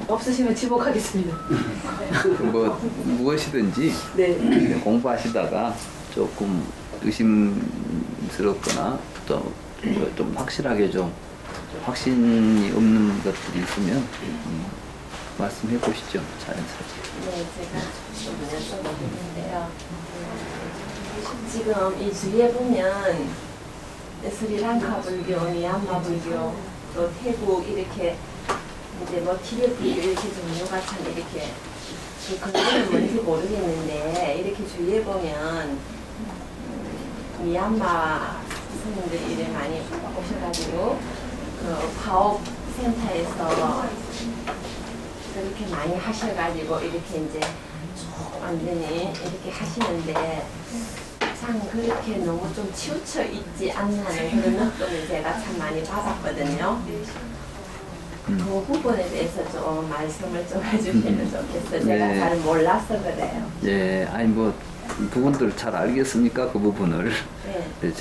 없으시면 지목하겠습니다. 뭐 무엇이든지 네. 공부하시다가 조금 의심스럽거나 또 좀 확실하게 좀 확신이 없는 것들이 있으면 말씀해 보시죠. 자연스럽게. 네, 제가 좀 여쭤보겠는데요. 지금 이 주위에 보면 스리랑카 불교, 미얀마 불교, 또 태국 이렇게 이제 뭐 티베트 불교 이렇게 종류가 참 이렇게 그 근거는 뭔지 모르겠는데 이렇게 주위에 보면 미얀마 스님들이 이래 많이 오셔가지고 그 파업센터에서 그렇게 많이 하셔가지고 이렇게 이제 쭉 완전히 이렇게 하시는데 참 그렇게 너무 좀 치우쳐 있지 않나는 그런 느낌을 제가 참 많이 받았거든요. 그 부분에 대해서 좀 말씀을 좀 해주시면 좋겠어요. 제가 네. 잘 몰라서 그래요. 예, 아니 뭐 그분들 잘 알겠습니까? 그 부분을. 네. 네,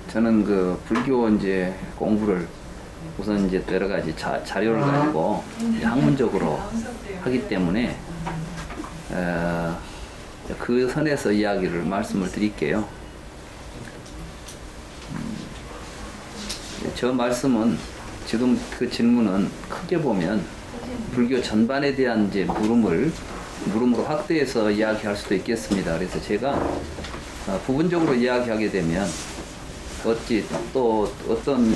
저는 그 불교 이제 공부를 우선 이제 여러 가지 자료를 가지고 학문적으로 하기 때문에 그 선에서 이야기를 말씀을 드릴게요. 저 말씀은 지금 그 질문은 크게 보면 불교 전반에 대한 이제 물음으로 확대해서 이야기할 수도 있겠습니다. 그래서 제가 부분적으로 이야기하게 되면 또 어떤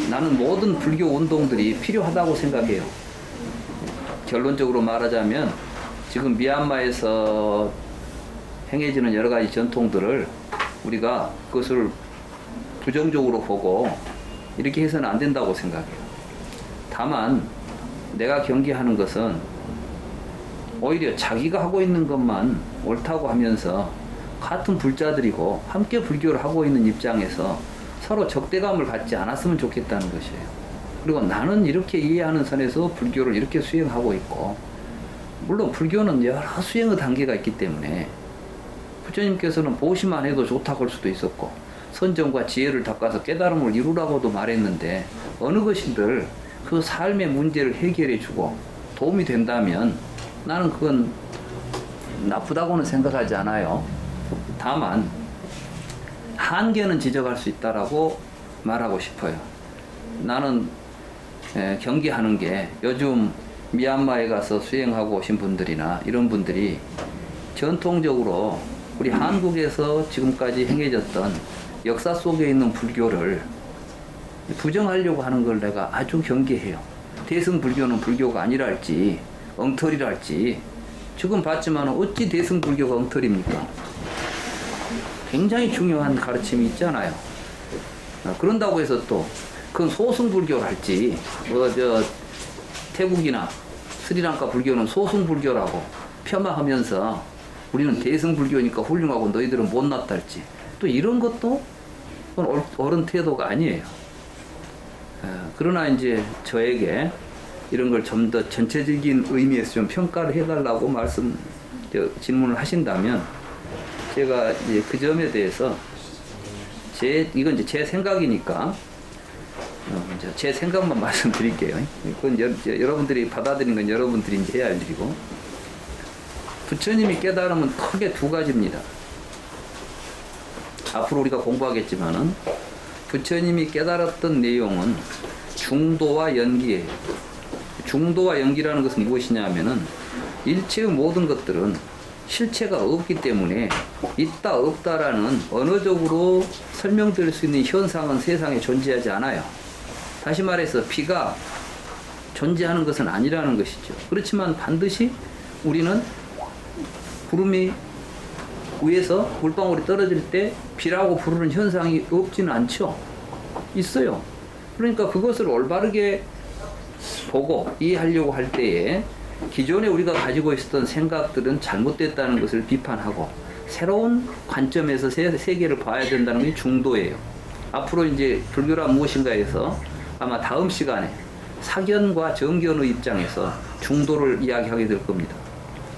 나는 모든 불교 운동들이 필요하다고 생각해요. 결론적으로 말하자면 지금 미얀마에서 행해지는 여러 가지 전통들을 우리가 그것을 부정적으로 보고 이렇게 해서는 안 된다고 생각해요. 다만 내가 경계하는 것은 오히려 자기가 하고 있는 것만 옳다고 하면서 같은 불자들이고 함께 불교를 하고 있는 입장에서 서로 적대감을 갖지 않았으면 좋겠다는 것이에요. 그리고 나는 이렇게 이해하는 선에서 불교를 이렇게 수행하고 있고, 물론 불교는 여러 수행의 단계가 있기 때문에 부처님께서는 보시만 해도 좋다고 할 수도 있었고 선정과 지혜를 닦아서 깨달음을 이루라고도 말했는데 어느 것이든 그 삶의 문제를 해결해 주고 도움이 된다면 나는 그건 나쁘다고는 생각하지 않아요. 다만 한계는 지적할 수 있다라고 말하고 싶어요. 나는 경계하는 게 요즘 미얀마에 가서 수행하고 오신 분들이나 이런 분들이 전통적으로 우리 한국에서 지금까지 행해졌던 역사 속에 있는 불교를 부정하려고 하는 걸 내가 아주 경계해요. 대승불교는 불교가 아니랄지 엉터리랄지 지금 봤지만 어찌 대승불교가 엉터리입니까? 굉장히 중요한 가르침이 있잖아요. 그런다고 해서 또 그건 소승불교랄지 태국이나 스리랑카 불교는 소승불교라고 폄하하면서 우리는 대승불교니까 훌륭하고 너희들은 못났달지 또 이런 것도 옳은 태도가 아니에요. 그러나 이제 저에게 이런 걸 좀 더 전체적인 의미에서 좀 평가를 해달라고 질문을 하신다면 제가 이제 그 점에 대해서 이건 이제 제 생각이니까 제 생각만 말씀드릴게요. 그건 여러분들이 받아들이는 건 여러분들이 이제 해야 할 일이고, 부처님이 깨달음은 크게 두 가지입니다. 앞으로 우리가 공부하겠지만은 부처님이 깨달았던 내용은 중도와 연기예요. 중도와 연기라는 것은 무엇이냐 하면은 일체의 모든 것들은 실체가 없기 때문에 있다 없다라는 언어적으로 설명될 수 있는 현상은 세상에 존재하지 않아요. 다시 말해서 비가 존재하는 것은 아니라는 것이죠. 그렇지만 반드시 우리는 구름이 위에서 물방울이 떨어질 때 비라고 부르는 현상이 없지는 않죠. 있어요. 그러니까 그것을 올바르게 보고 이해하려고 할 때에 기존에 우리가 가지고 있었던 생각들은 잘못됐다는 것을 비판하고 새로운 관점에서 세계를 봐야 된다는 게 중도예요. 앞으로 이제 불교란 무엇인가 해서 아마 다음 시간에 사견과 정견의 입장에서 중도를 이야기하게 될 겁니다.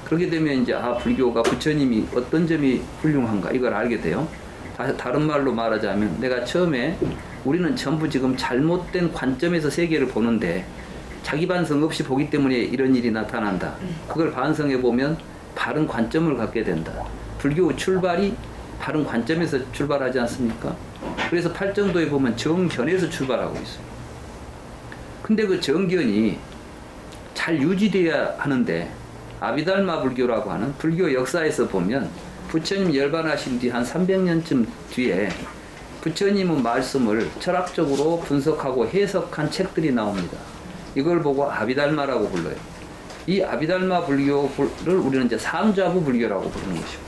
그렇게 되면 이제 불교가 부처님이 어떤 점이 훌륭한가 이걸 알게 돼요. 다른 말로 말하자면 내가 처음에 우리는 전부 지금 잘못된 관점에서 세계를 보는데 자기 반성 없이 보기 때문에 이런 일이 나타난다. 그걸 반성해 보면 바른 관점을 갖게 된다. 불교 출발이 바른 관점에서 출발하지 않습니까? 그래서 팔정도에 보면 정견에서 출발하고 있어요. 근데 그 정견이 잘 유지돼야 하는데 아비달마 불교라고 하는 불교 역사에서 보면 부처님 열반하신 뒤 한 300년쯤 뒤에 부처님의 말씀을 철학적으로 분석하고 해석한 책들이 나옵니다. 이걸 보고 아비달마라고 불러요. 이 아비달마 불교를 우리는 이제 상좌부 불교라고 부르는 것이고,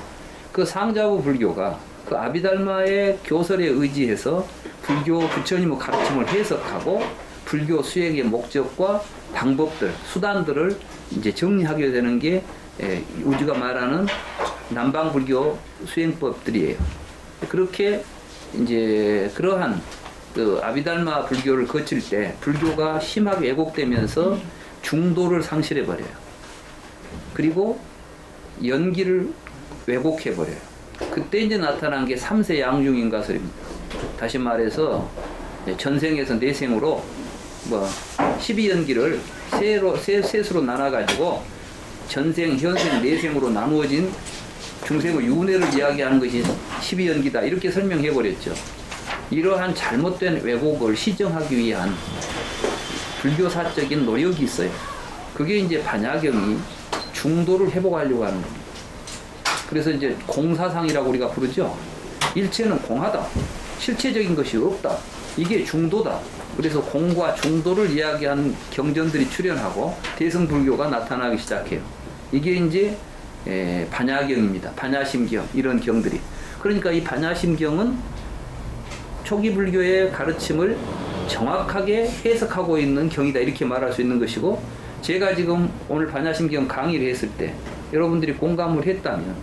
그 상좌부 불교가 그 아비달마의 교설에 의지해서 불교 부처님의 가르침을 해석하고 불교 수행의 목적과 방법들, 수단들을 이제 정리하게 되는 게 우리가 말하는 남방 불교 수행법들이에요. 그렇게 이제 그러한 그 아비달마 불교를 거칠 때 불교가 심하게 왜곡되면서 중도를 상실해 버려요. 그리고 연기를 왜곡해 버려요. 그때 이제 나타난 게 3세 양중인가설입니다. 다시 말해서 전생에서 내생으로 뭐 12연기를 셋으로 나눠가지고 전생, 현생, 내생으로 나누어진 중생의 윤회를 이야기하는 것이 12연기다. 이렇게 설명해 버렸죠. 이러한 잘못된 왜곡을 시정하기 위한 불교사적인 노력이 있어요. 그게 이제 반야경이 중도를 회복하려고 하는 겁니다. 그래서 이제 공사상이라고 우리가 부르죠. 일체는 공하다. 실체적인 것이 없다. 이게 중도다. 그래서 공과 중도를 이야기하는 경전들이 출현하고 대승불교가 나타나기 시작해요. 이게 이제 반야경입니다. 반야심경 이런 경들이. 그러니까 이 반야심경은 초기 불교의 가르침을 정확하게 해석하고 있는 경이다 이렇게 말할 수 있는 것이고, 제가 지금 오늘 반야심경 강의를 했을 때 여러분들이 공감을 했다면,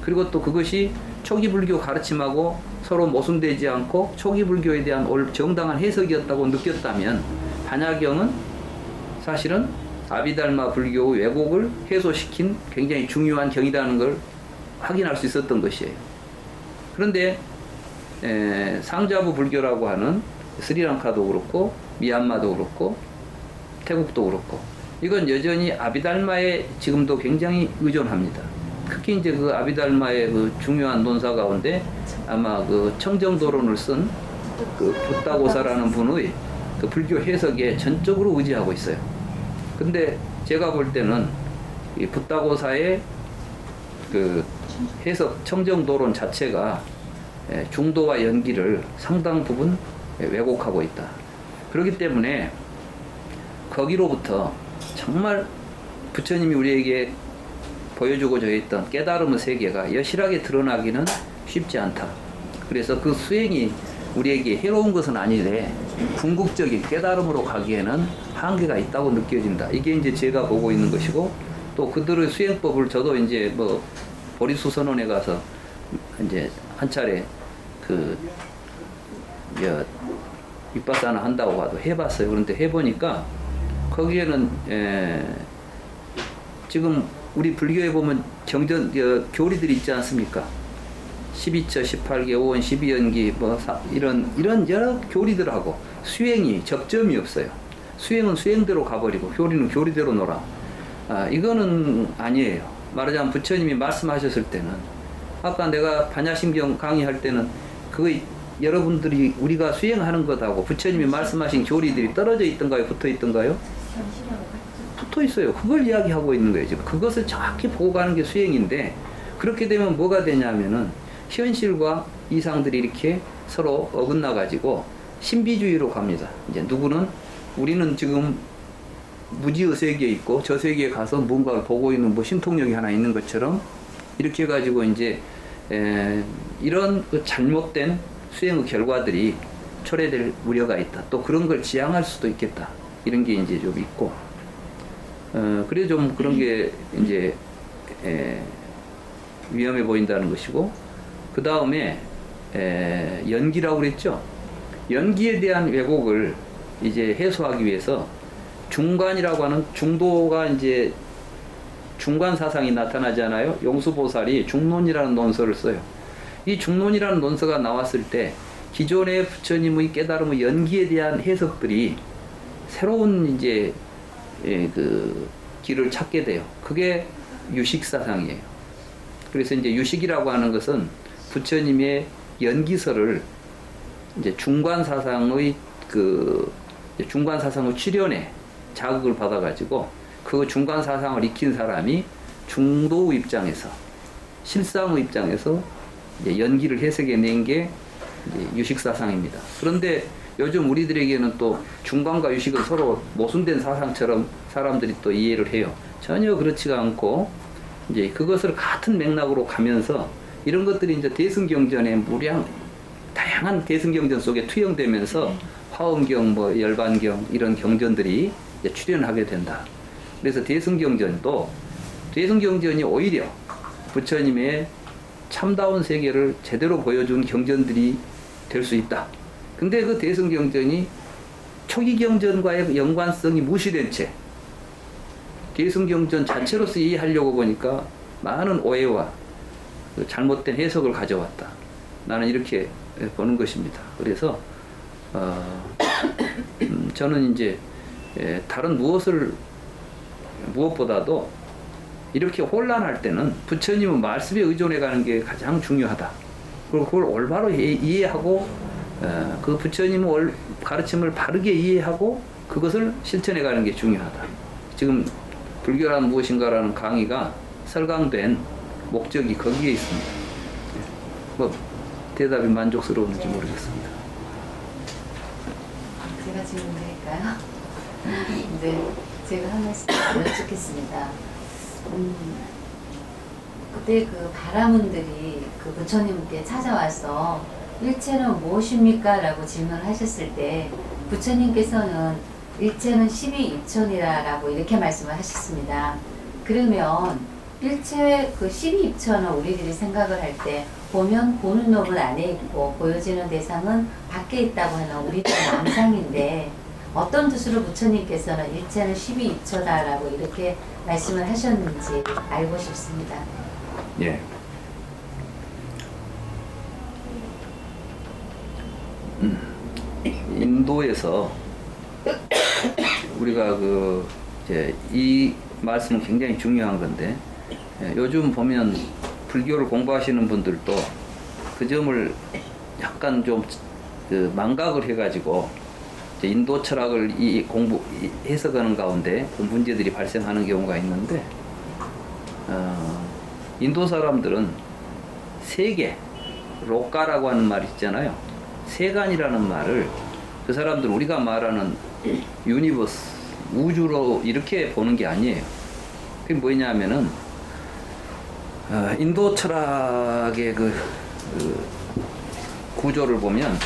그리고 또 그것이 초기 불교 가르침하고 서로 모순되지 않고 초기 불교에 대한 정당한 해석이었다고 느꼈다면 반야경은 사실은 아비달마 불교의 왜곡을 해소시킨 굉장히 중요한 경이라는 걸 확인할 수 있었던 것이에요. 그런데 상좌부 불교라고 하는 스리랑카도 그렇고 미얀마도 그렇고 태국도 그렇고 이건 여전히 아비달마에 지금도 굉장히 의존합니다. 특히 이제 그 아비달마의 그 중요한 논사 가운데 아마 그 청정도론을 쓴 그 붓다고사라는 분의 그 불교 해석에 전적으로 의지하고 있어요. 근데 제가 볼 때는 이 붓다고사의 그 해석 청정도론 자체가 중도와 연기를 상당 부분 왜곡하고 있다. 그렇기 때문에 거기로부터 정말 부처님이 우리에게 보여주고자 했던 깨달음의 세계가 여실하게 드러나기는 쉽지 않다. 그래서 그 수행이 우리에게 해로운 것은 아니되 궁극적인 깨달음으로 가기에는 한계가 있다고 느껴진다. 이게 이제 제가 보고 있는 것이고, 또 그들의 수행법을 저도 이제 뭐 보리수선원에 가서 이제 한 차례 그 윗바사나 한다고 하도 해봤어요. 그런데 해보니까 거기에는 지금 우리 불교에 보면 경전 교리들이 있지 않습니까? 12처, 18개, 5원, 12연기 뭐 이런 여러 교리들하고 수행이 접점이 없어요. 수행은 수행대로 가버리고 교리는 교리대로 놀아. 이거는 아니에요. 말하자면 부처님이 말씀하셨을 때는, 아까 내가 반야심경 강의할 때는 그 여러분들이 우리가 수행하는 것하고 부처님이 말씀하신 교리들이 떨어져 있던가요? 붙어 있던가요? 붙어 있어요. 그걸 이야기하고 있는 거예요. 지금 그것을 정확히 보고 가는 게 수행인데, 그렇게 되면 뭐가 되냐면은 현실과 이상들이 이렇게 서로 어긋나 가지고 신비주의로 갑니다. 이제 누구는 우리는 지금 무지의 세계에 있고 저 세계에 가서 뭔가를 보고 있는 뭐 신통력이 하나 있는 것처럼 이렇게 해가지고 이제 이런 그 잘못된 수행의 결과들이 초래될 우려가 있다. 또 그런 걸 지향할 수도 있겠다. 이런 게 이제 좀 있고, 그래 좀 그런 게 이제 위험해 보인다는 것이고, 그 다음에 연기라고 그랬죠. 연기에 대한 왜곡을 이제 해소하기 위해서 중관이라고 하는 중도가 이제 중관 사상이 나타나잖아요. 용수보살이 중론이라는 논서를 써요. 이 중론이라는 논서가 나왔을 때 기존의 부처님의 깨달음의 연기에 대한 해석들이 새로운 이제 그 길을 찾게 돼요. 그게 유식 사상이에요. 그래서 이제 유식이라고 하는 것은 부처님의 연기설을 이제 중관 사상의 중관 사상의 출현에 자극을 받아가지고 그 중간 사상을 익힌 사람이 중도의 입장에서 실상의 입장에서 이제 연기를 해석해낸 게 유식 사상입니다. 그런데 요즘 우리들에게는 또 중간과 유식은 서로 모순된 사상처럼 사람들이 또 이해를 해요. 전혀 그렇지가 않고 이제 그것을 같은 맥락으로 가면서 이런 것들이 이제 대승경전에 다양한 대승경전 속에 투영되면서 화엄경, 열반경 이런 경전들이 이제 출현하게 된다. 그래서 대승경전이 오히려 부처님의 참다운 세계를 제대로 보여준 경전들이 될 수 있다. 근데 그 대승경전이 초기 경전과의 연관성이 무시된 채 대승경전 자체로서 이해하려고 보니까 많은 오해와 잘못된 해석을 가져왔다. 나는 이렇게 보는 것입니다. 그래서 저는 이제 다른 무엇보다도 이렇게 혼란할 때는 부처님의 말씀에 의존해 가는 게 가장 중요하다. 그리고 그걸 올바로 이해하고 그 부처님의 가르침을 바르게 이해하고 그것을 실천해 가는 게 중요하다. 지금 불교란 무엇인가라는 강의가 설강된 목적이 거기에 있습니다. 대답이 만족스러운지 모르겠습니다. 제가 질문드릴까요? 이제 제가 한 말씀 여쭙겠습니다. 그때 그 바라문들이 그 부처님께 찾아와서 일체는 무엇입니까? 라고 질문을 하셨을 때 부처님께서는 일체는 12입천이라고 이렇게 말씀을 하셨습니다. 그러면 일체 그 12입천은 우리들이 생각을 할 때 보면 보는 놈은 안에 있고 보여지는 대상은 밖에 있다고 하는 우리들의 망상인데 어떤 뜻으로 부처님께서는 일체는 12입천다라고 이렇게 말씀을 하셨는지 알고 싶습니다. 예. 인도에서 우리가 이 말씀은 굉장히 중요한 건데 요즘 보면 불교를 공부하시는 분들도 그 점을 약간 좀 망각을 해가지고 인도 철학을 해석하는 가운데 그 문제들이 발생하는 경우가 있는데 인도 사람들은 세계, 로카라고 하는 말이 있잖아요. 세간이라는 말을 그 사람들은 우리가 말하는 유니버스, 우주로 이렇게 보는 게 아니에요. 그게 뭐냐면은 인도 철학의 그 구조를 보면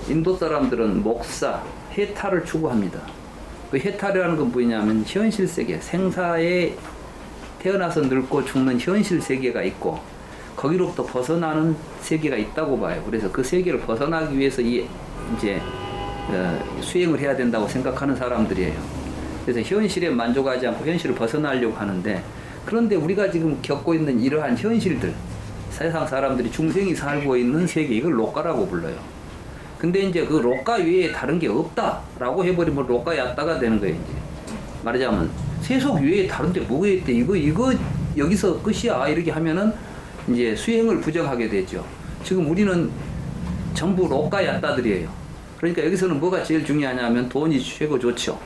인도 사람들은 목사, 해탈을 추구합니다. 그 해탈이라는 건 뭐냐면 현실 세계, 생사에 태어나서 늙고 죽는 현실 세계가 있고 거기로부터 벗어나는 세계가 있다고 봐요. 그래서 그 세계를 벗어나기 위해서 이제 수행을 해야 된다고 생각하는 사람들이에요. 그래서 현실에 만족하지 않고 현실을 벗어나려고 하는데 그런데 우리가 지금 겪고 있는 이러한 현실들, 세상 사람들이 중생이 살고 있는 세계, 이걸 로카라고 불러요. 근데 이제 그 로카 외에 다른 게 없다라고 해버리면 로카였다가 되는 거예요. 이제 말하자면 세속 외에 다른 데 뭐가 있대? 이거 여기서 끝이야. 이렇게 하면은 이제 수행을 부정하게 되죠. 지금 우리는 전부 로카였다들이에요. 그러니까 여기서는 뭐가 제일 중요하냐면 돈이 최고 좋죠.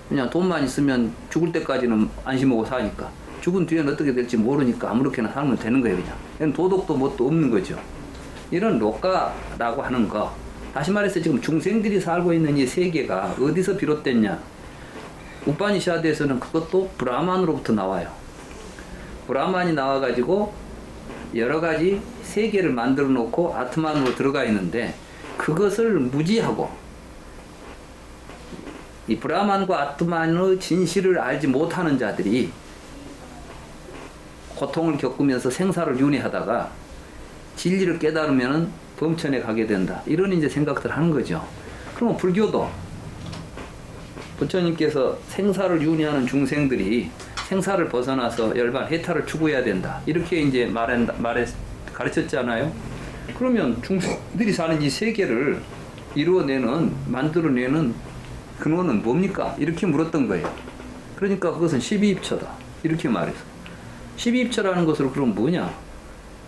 그냥 돈만 있으면 죽을 때까지는 안심하고 사니까. 죽은 뒤에는 어떻게 될지 모르니까 아무렇게나 살면 되는 거예요. 그냥 도덕도 뭣도 없는 거죠. 이런 로카라고 하는 거, 다시 말해서 지금 중생들이 살고 있는 이 세계가 어디서 비롯됐냐? 우파니샤드에서는 그것도 브라만으로부터 나와요. 브라만이 나와가지고 여러 가지 세계를 만들어 놓고 아트만으로 들어가 있는데 그것을 무지하고 이 브라만과 아트만의 진실을 알지 못하는 자들이 고통을 겪으면서 생사를 윤회하다가 진리를 깨달으면 범천에 가게 된다. 이런 이제 생각들 하는 거죠. 그러면 불교도 부처님께서 생사를 윤회하는 중생들이 생사를 벗어나서 열반 해탈을 추구해야 된다. 이렇게 이제 가르쳤잖아요. 그러면 중생들이 사는 이 세계를 만들어내는 근원은 뭡니까? 이렇게 물었던 거예요. 그러니까 그것은 12입처다. 이렇게 말해서. 12입처라는 것은 그럼 뭐냐?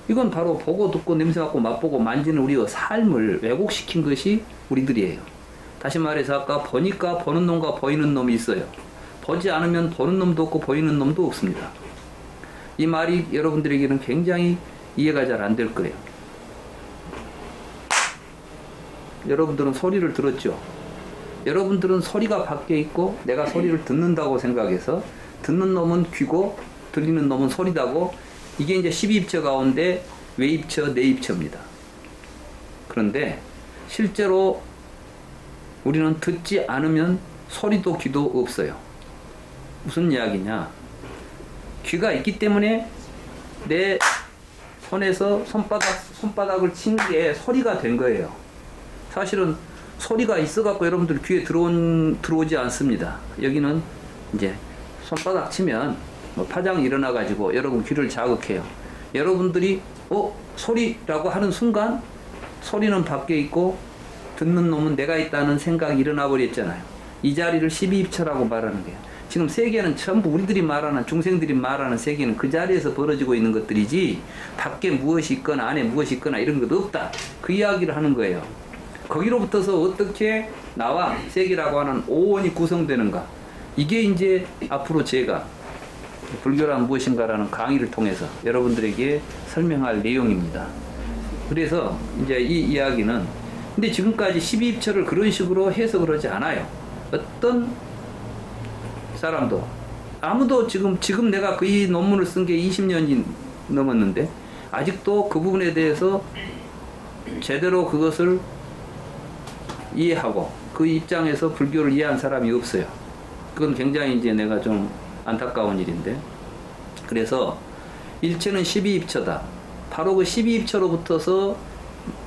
이건 바로 보고 듣고 냄새 맡고 맛보고 만지는 우리의 삶을 왜곡시킨 것이 우리들이에요. 다시 말해서 아까 보니까 보는 놈과 보이는 놈이 있어요. 보지 않으면 보는 놈도 없고 보이는 놈도 없습니다. 이 말이 여러분들에게는 굉장히 이해가 잘 안 될 거예요. 여러분들은 소리를 들었죠? 여러분들은 소리가 밖에 있고 내가 소리를 듣는다고 생각해서 듣는 놈은 귀고 들리는 놈은 소리다고, 이게 이제 12입처 가운데 외입처, 내입처입니다. 그런데 실제로 우리는 듣지 않으면 소리도 귀도 없어요. 무슨 이야기냐? 귀가 있기 때문에 내 손에서 손바닥을 친 게 소리가 된 거예요. 사실은 소리가 있어갖고 여러분들 귀에 들어오지 않습니다. 여기는 이제 손바닥 치면 파장이 일어나가지고 여러분 귀를 자극해요. 여러분들이 소리라고 하는 순간 소리는 밖에 있고 듣는 놈은 내가 있다는 생각이 일어나 버렸잖아요. 이 자리를 12입처라고 말하는 거예요. 지금 세계는 전부 우리들이 말하는, 중생들이 말하는 세계는 그 자리에서 벌어지고 있는 것들이지 밖에 무엇이 있거나 안에 무엇이 있거나 이런 것 없다. 그 이야기를 하는 거예요. 거기로부터서 어떻게 나와 세계라고 하는 오원이 구성되는가, 이게 이제 앞으로 제가 불교란 무엇인가라는 강의를 통해서 여러분들에게 설명할 내용입니다. 그래서 이제 이 이야기는, 근데 지금까지 12입처를 그런 식으로 해석을 하지 않아요. 어떤 사람도, 아무도 지금 내가 이 논문을 쓴 게 20년이 넘었는데 아직도 그 부분에 대해서 제대로 그것을 이해하고 그 입장에서 불교를 이해한 사람이 없어요. 그건 굉장히 이제 내가 좀 안타까운 일인데, 그래서 일체는 12입처다. 바로 그 12입처로부터서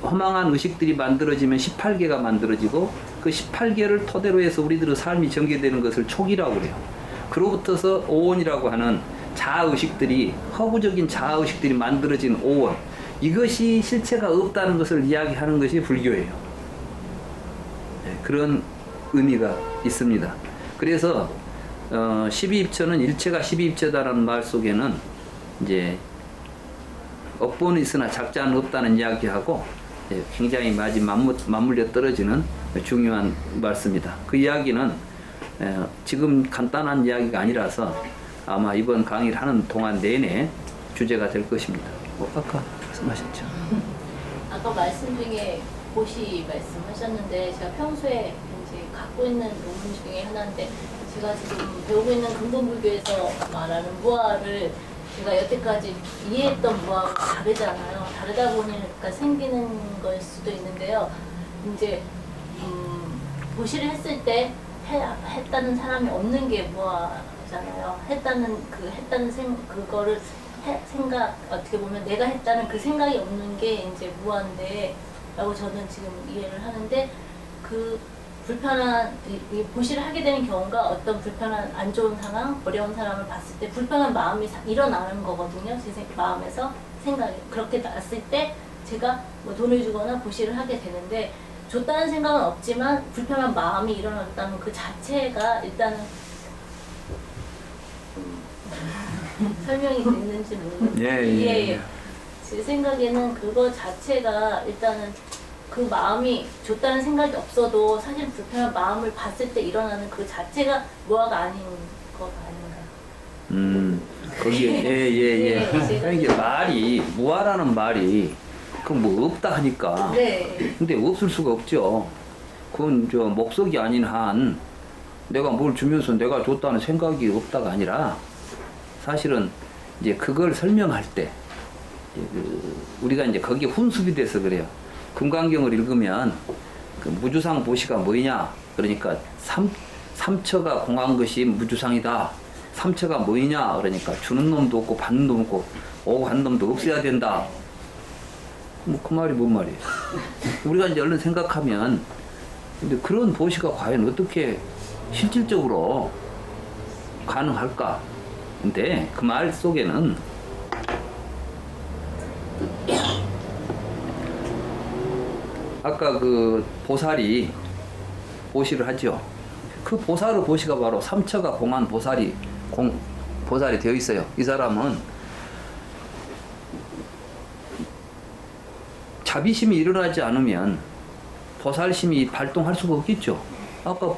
허망한 의식들이 만들어지면 18개가 만들어지고 그 18개를 토대로 해서 우리들의 삶이 전개되는 것을 촉이라고 그래요. 그로부터서 오원이라고 하는 자아의식들이, 허구적인 자아의식들이 만들어진 오원, 이것이 실체가 없다는 것을 이야기하는 것이 불교예요. 네, 그런 의미가 있습니다. 그래서 12입처는 일체가 12입처다라는 말 속에는 이제 업보는 있으나 작자는 없다는 이야기하고 굉장히 맞물려 떨어지는 중요한 말씀이다. 그 이야기는 지금 간단한 이야기가 아니라서 아마 이번 강의를 하는 동안 내내 주제가 될 것입니다. 아까 말씀하셨죠? 아까 말씀 중에 고시 말씀하셨는데, 제가 평소에 이제 갖고 있는 논문 중에 하나인데, 제가 지금 배우고 있는 근본불교에서 말하는 무아를 제가 여태까지 이해했던 무아가 다르잖아요. 다르다 보니까 생기는 걸 수도 있는데요. 이제 고시를 했을 때 했다는 사람이 없는 게 무아잖아요. 그거를 생각, 어떻게 보면 내가 했다는 그 생각이 없는 게 이제 무아인데 라고 저는 지금 이해를 하는데, 그 불편한 이 고시를 하게 되는 경우가 어떤 불편한 안 좋은 상황, 어려운 사람을 봤을 때 불편한 마음이 일어나는 거거든요. 제 마음에서 생각이 그렇게 났을 때 제가 뭐 돈을 주거나 고시를 하게 되는데, 줬다는 생각은 없지만 불편한 마음이 일어났다는 그 자체가 일단은 설명이 됐는지 모르겠는데, 예. 제 생각에는 그거 자체가 일단은 그 마음이 줬다는 생각이 없어도 사실 불편한 마음을 봤을 때 일어나는 그 자체가 무아가 아닌 것 아닌가요? 거기에 이게 말이, 무아라는 말이 그 뭐 없다 하니까. 네. 근데 없을 수가 없죠. 그건 저 목석이 아닌 한 내가 뭘 주면서 내가 줬다는 생각이 없다가 아니라, 사실은 이제 그걸 설명할 때 우리가 이제 거기에 훈습이 돼서 그래요. 금강경을 읽으면 그 무주상 보시가 뭐냐, 그러니까 삼처가 공한 것이 무주상이다. 삼처가 뭐냐, 그러니까 주는 놈도 없고 받는 놈도 없고 오고 간 놈도 없어야 된다. 뭐 그 말이 뭔 말이에요. 우리가 이제 얼른 생각하면, 근데 그런 보시가 과연 어떻게 실질적으로 가능할까? 근데 그 말 속에는 아까 그 보살이 보시를 하죠. 그 보살의 보시가 바로 삼처가 공한 보살이 되어 있어요. 이 사람은 자비심이 일어나지 않으면 보살심이 발동할 수가 없겠죠. 아까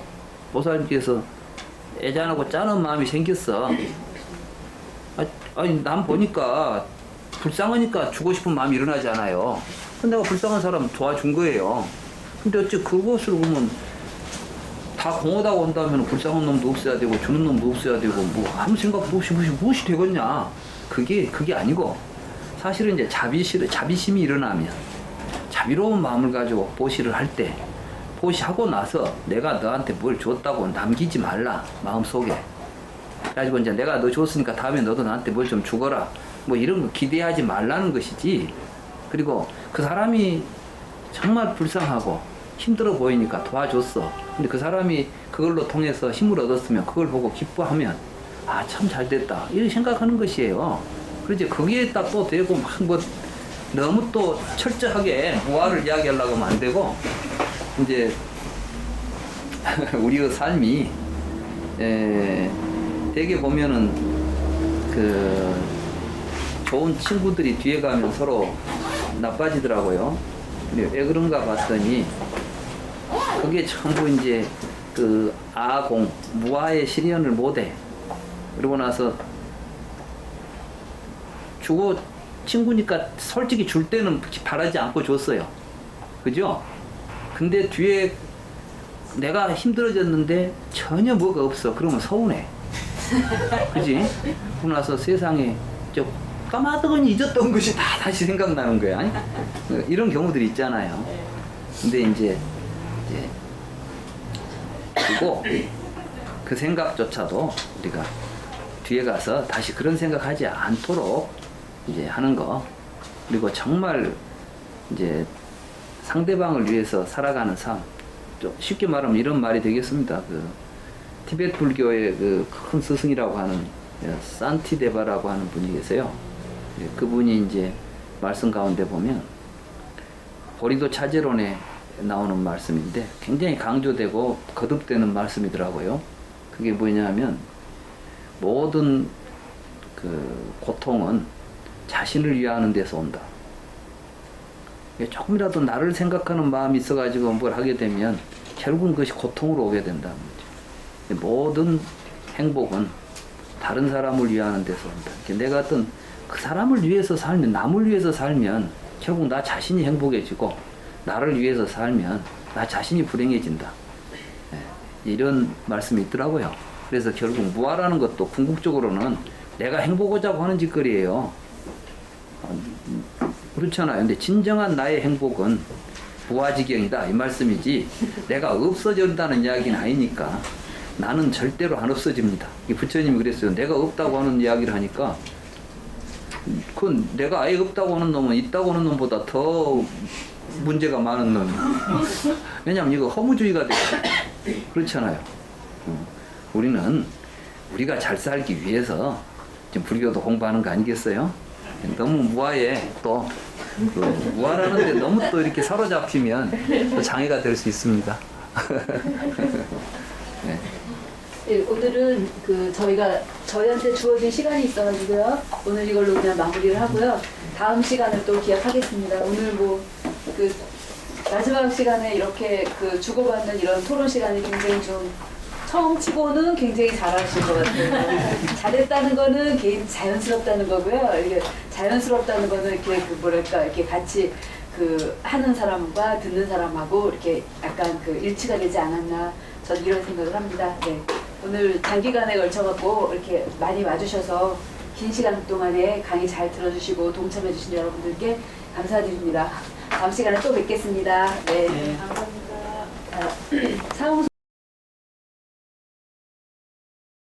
보살님께서 애잔하고 짠한 마음이 생겼어. 아니 남 보니까 불쌍하니까 주고 싶은 마음이 일어나지 않아요. 근데 내가 불쌍한 사람 도와준 거예요. 근데 어째 그것을 보면 다 공허다고 한다면 불쌍한 놈도 없어야 되고 주는 놈도 없어야 되고 뭐 아무 생각도 없이 무엇이 되겠냐. 그게 아니고 사실은 이제 자비심이 일어나면 자비로운 마음을 가지고 보시를 할 때 보시하고 나서 내가 너한테 뭘 줬다고 남기지 말라 마음속에. 그래가지고 이제 내가 너 줬으니까 다음에 너도 나한테 뭘 좀 주거라 뭐 이런 거 기대하지 말라는 것이지. 그리고 그 사람이 정말 불쌍하고 힘들어 보이니까 도와줬어. 근데 그 사람이 그걸로 통해서 힘을 얻었으면 그걸 보고 기뻐하면 아 참 잘됐다 이렇게 생각하는 것이에요. 그렇지 거기에 딱 또 되고 막 뭐 너무 또 철저하게 무아를 이야기하려고 하면 안 되고 이제 우리의 삶이 되게 보면은 그 좋은 친구들이 뒤에 가면 서로 나빠지더라고요. 왜 그런가 봤더니 그게 전부 이제 그 아공 무아의 실현을 못해. 그러고 나서 주고 친구니까 솔직히 줄 때는 바라지 않고 줬어요. 그죠? 근데 뒤에 내가 힘들어졌는데 전혀 뭐가 없어. 그러면 서운해. 그지? 그러고 나서 세상에 저 까마득은 잊었던 것이 다 다시 생각나는 거야. 아니? 이런 경우들이 있잖아요. 근데 이제 그리고 그 생각조차도 우리가 뒤에 가서 다시 그런 생각하지 않도록 이제 하는 거. 그리고 정말 이제 상대방을 위해서 살아가는 삶. 좀 쉽게 말하면 이런 말이 되겠습니다. 그 티베트 불교의 그 큰 스승이라고 하는 산티데바라고 하는 분이 계세요. 그분이 이제 말씀 가운데 보면 보리도 차제론에 나오는 말씀인데 굉장히 강조되고 거듭되는 말씀이더라고요. 그게 뭐냐면 모든 그 고통은 자신을 위하는 데서 온다. 조금이라도 나를 생각하는 마음이 있어가지고 뭘 하게 되면 결국은 그것이 고통으로 오게 된다는 거죠. 모든 행복은 다른 사람을 위하는 데서 온다. 내가 어떤 그 사람을 위해서 살면, 남을 위해서 살면 결국 나 자신이 행복해지고 나를 위해서 살면 나 자신이 불행해진다. 이런 말씀이 있더라고요. 그래서 결국 무아라는 것도 궁극적으로는 내가 행복하자고 하는 짓거리예요. 그렇잖아요. 근데 진정한 나의 행복은 무아지경이다 이 말씀이지 내가 없어진다는 이야기는 아니니까 나는 절대로 안 없어집니다. 이 부처님이 그랬어요. 내가 없다고 하는 이야기를 하니까 그건 내가 아예 없다고 하는 놈은 있다고 하는 놈보다 더 문제가 많은 놈이에요. 왜냐하면 이거 허무주의가 되고 그렇잖아요. 우리는 우리가 잘 살기 위해서 지금 불교도 공부하는 거 아니겠어요? 너무 무아에 또 무아라는데 너무 또 이렇게 사로잡히면 또 장애가 될 수 있습니다. 네. 네, 오늘은 저희한테 주어진 시간이 있어가지고요. 오늘 이걸로 그냥 마무리를 하고요. 다음 시간을 또 기약하겠습니다. 오늘 그 마지막 시간에 이렇게 그 주고받는 이런 토론 시간이 굉장히 좀 처음 치고는 굉장히 잘하신 것 같아요. 잘했다는 거는 개인 자연스럽다는 거고요. 이게 자연스럽다는 거는 이렇게 그 뭐랄까 이렇게 같이 그 하는 사람과 듣는 사람하고 이렇게 약간 그 일치가 되지 않았나 저는 이런 생각을 합니다. 네. 오늘 단기간에 걸쳐갖고 이렇게 많이 와주셔서 긴 시간 동안에 강의 잘 들어주시고 동참해주신 여러분들께 감사드립니다. 다음 시간에 또 뵙겠습니다. 네. 감사합니다. 사홍